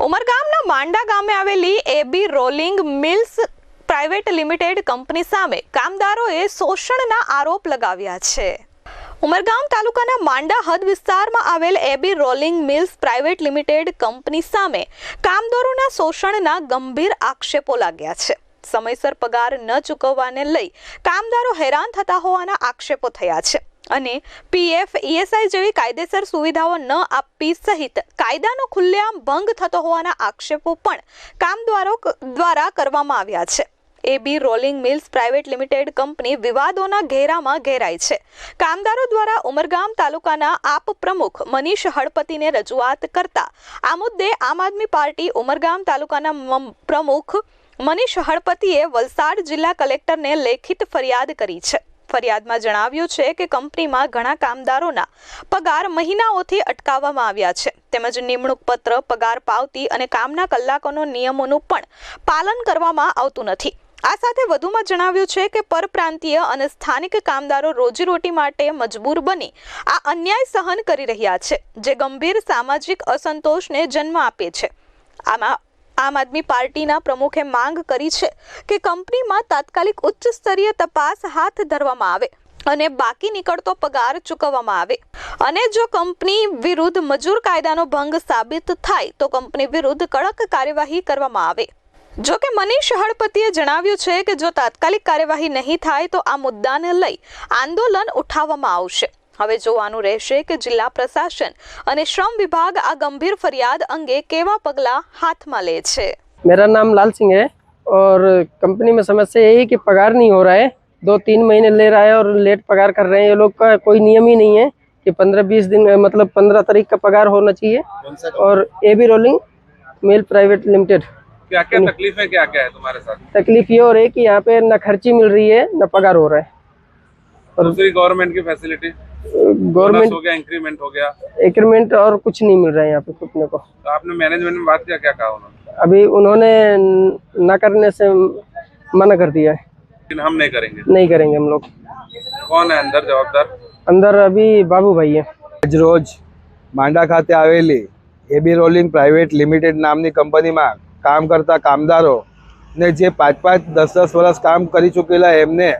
ઉમરગામના માંડા ગામે આવેલી AB rolling mills private limited company સામે કામદારોએ શોષણના આરોપ લગાવ્યા છે। ઉમરગામ તાલુકાના માંડા હદ વિસ્તારમાં આવેલ AB rolling mills private limited company સામે કામદારોના શોષણના ગંભીર આક્ષેપો લાગ્યા છે। સમયસર પગાર ન ચૂકવવાને લઈ કામદારો હેરાન થતા હોવાના આક્ષેપો થયા છે અને પીએફ ઈએસઆઈ જેવી કાયદેસર સુવિધાઓ ન આપવી સહિત કાયદાનો ખુલ્લેઆમ ભંગ થતો હોવાના આક્ષેપો પણ કામદારો દ્વારા કરવામાં આવ્યા છે। AB rolling mills private limited company વિવાદોના ઘેરામાં ઘેરાઈ છે। કામદારો દ્વારા ઉમરગામ તાલુકાના આપ પ્રમુખ મનીષ હળપતિને રજૂઆત કરતા આ મુદ્દે આમ આદમી પાર્ટી ઉમરગામ તાલુકાના પ્રમુખ મનીષ હળપતિએ વલસાડ જિલ્લા કલેક્ટરને લેખિત ફરિયાદ કરી છે। ફરિયાદમાં જણાવ્યું છે કે કંપનીમાં ઘણા કામદારોના પગાર મહિનાઓથી અટકાવવામાં આવ્યા છે તેમજ નિમણૂક પત્ર, પગાર પાવતી અને કામના કલાકોનો નિયમોનું પણ પાલન કરવામાં આવતું નથી। આ સાથે વધુમાં જણાવ્યું છે કે પરપ્રાંતીય અને સ્થાનિક કામદારો રોજીરોટી માટે મજબૂર બની આ અન્યાય સહન કરી રહ્યા છે જે ગંભીર સામાજિક અસંતોષને જન્મ આપે છે। આમ આદમી પાર્ટીના પ્રમુખે માંગ કરી છે કે કંપનીમાં તાત્કાલિક ઉચ્ચ સ્તરીય તપાસ હાથ ધરવામાં આવે અને બાકી નીકળતો પગાર ચૂકવવામાં આવે અને જો કંપની વિરુદ્ધ મજૂર કાયદાનો ભંગ સાબિત થાય તો કંપની વિરુદ્ધ કડક કાર્યવાહી કરવામાં આવે। જો કે મનીષ હળપતિએ જણાવ્યું છે કે જો તાત્કાલિક કાર્યવાહી નહીં થાય તો આ મુદ્દાને લઈ આંદોલન ઉઠાવવામાં આવશે। હવે જોવાનું રહેશે કે જિલ્લા પ્રશાસન અને શ્રમ વિભાગ આ गंभीर फरियाद अंगे केवा पगला हाथ में ले छे। मेरा नाम लाल सिंह है और कंपनी में समस्या यही है कि पगार नहीं हो रहा है। 2-3 महीने ले रहा है और लेट पगार कर रहे हैं। ये लोग का कोई नियम ही नहीं है कि 15-20 दिन मतलब 15 तारीख का पगार होना चाहिए। और AB rolling mill private limited क्या क्या तकलीफ है, क्या क्या है तुम्हारे साथ? तकलीफ ये हो रही है कि यहाँ पे न खर्ची मिल रही है न पगार हो रहा है। और दूसरी गवर्नमेंट की फैसिलिटी, गवर्नमेंट हो गया, इंक्रीमेंट हो गया, इंक्रीमेंट और कुछ नहीं मिल रहा है यहाँ पे अपने को। तो आपने मैनेजमेंट में बात किया, क्या कहा उन्होंने? अभी उन्होंने न करने से मना कर दिया है। लेकिन हम नहीं करेंगे। नहीं करेंगे हम लोग। कौन है अंदर जवाबदार? अंदर अभी बाबू भाई है। રોજ માંડા ખાતે આવેલી એબી રોલિંગ પ્રાઇવેટ લિમિટેડ નામની કંપનીમાં કામ કરતા કામદારો ને જે 5-5, 10-10 વર્ષ કામ કરી ચૂકેલા એમને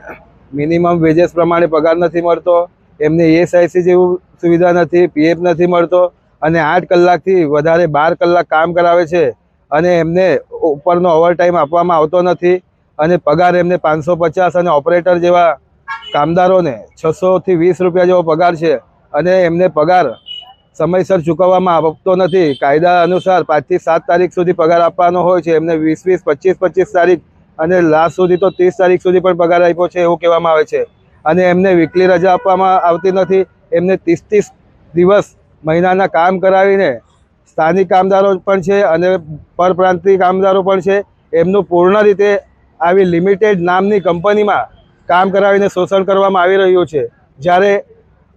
મિનિમમ વેजेस પ્રમાણે પગાર નથી મળતો, એમને ઈએસઆઈસી જેવું સુવિધા નથી, પીએફ નથી મળતો અને 8 કલાકથી વધારે 12 કલાક કામ કરાવે છે અને એમને ઉપરનો ઓવરટાઈમ આપવામાં આવતો નથી અને પગાર એમને 550 અને ઓપરેટર જેવા કામદારોને 600 થી 20 રૂપિયા જેવો પગાર છે અને એમને પગાર સમયસર ચૂકવવામાં આવતો નથી। કાયદા અનુસાર 5 થી 7 તારીખ સુધી પગાર આપવાનો હોય છે, એમને 20, 25 તારીખ અને લાસ્ટ સુધી તો 30 તારીખ સુધી પણ પગાર આપ્યો છે એવું કહેવામાં આવે છે અને એમને વીકલી રજા આપવામાં આવતી નથી। એમને 30 દિવસ મહિનાના કામ કરાવીને સ્થાનિક કામદારો પણ છે અને પરપ્રાંતીય કામદારો પણ છે, એમનું પૂર્ણ રીતે આવી લિમિટેડ નામની કંપનીમાં કામ કરાવીને શોષણ કરવામાં આવી રહ્યું છે। જ્યારે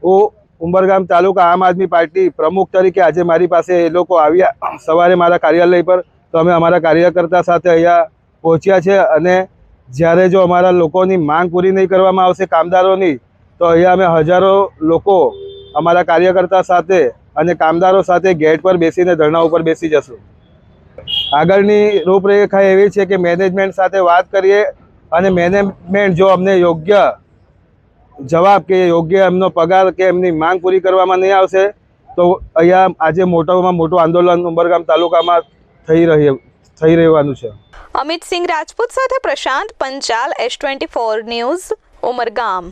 હું ઉમરગામ તાલુકા આમ આદમી પાર્ટી પ્રમુખ તરીકે આજે મારી પાસે એ લોકો આવ્યા સવારે મારા કાર્યાલય પર, તો અમે અમારા કાર્યકર્તા સાથે અહીંયા પહોંચ્યા છે અને જ્યારે જો અમારા લોકોની માંગ પૂરી નહીં કરવામાં આવશે કામદારોની તો અહીંયા અમે હજારો લોકો અમારા કાર્યકર્તા સાથે અને કામદારો સાથે ગેટ પર બેસીને ધરણા ઉપર બેસી જશું। આગળની રૂપરેખા એવી છે કે મેનેજમેન્ટ સાથે વાત કરીએ અને મેનેજમેન્ટ જો અમને યોગ્ય જવાબ કે યોગ્ય એમનો પગાર કે એમની માંગ પૂરી કરવામાં નહીં આવશે તો અહીંયા આજે મોટામાં મોટું આંદોલન ઉમરગામ તાલુકામાં થઈ રહેવાનું છે। અમિત સિંહ રાજપૂત સાથે પ્રશાંત પંચાલ, S24 ન્યૂઝ, ઉમરગામ।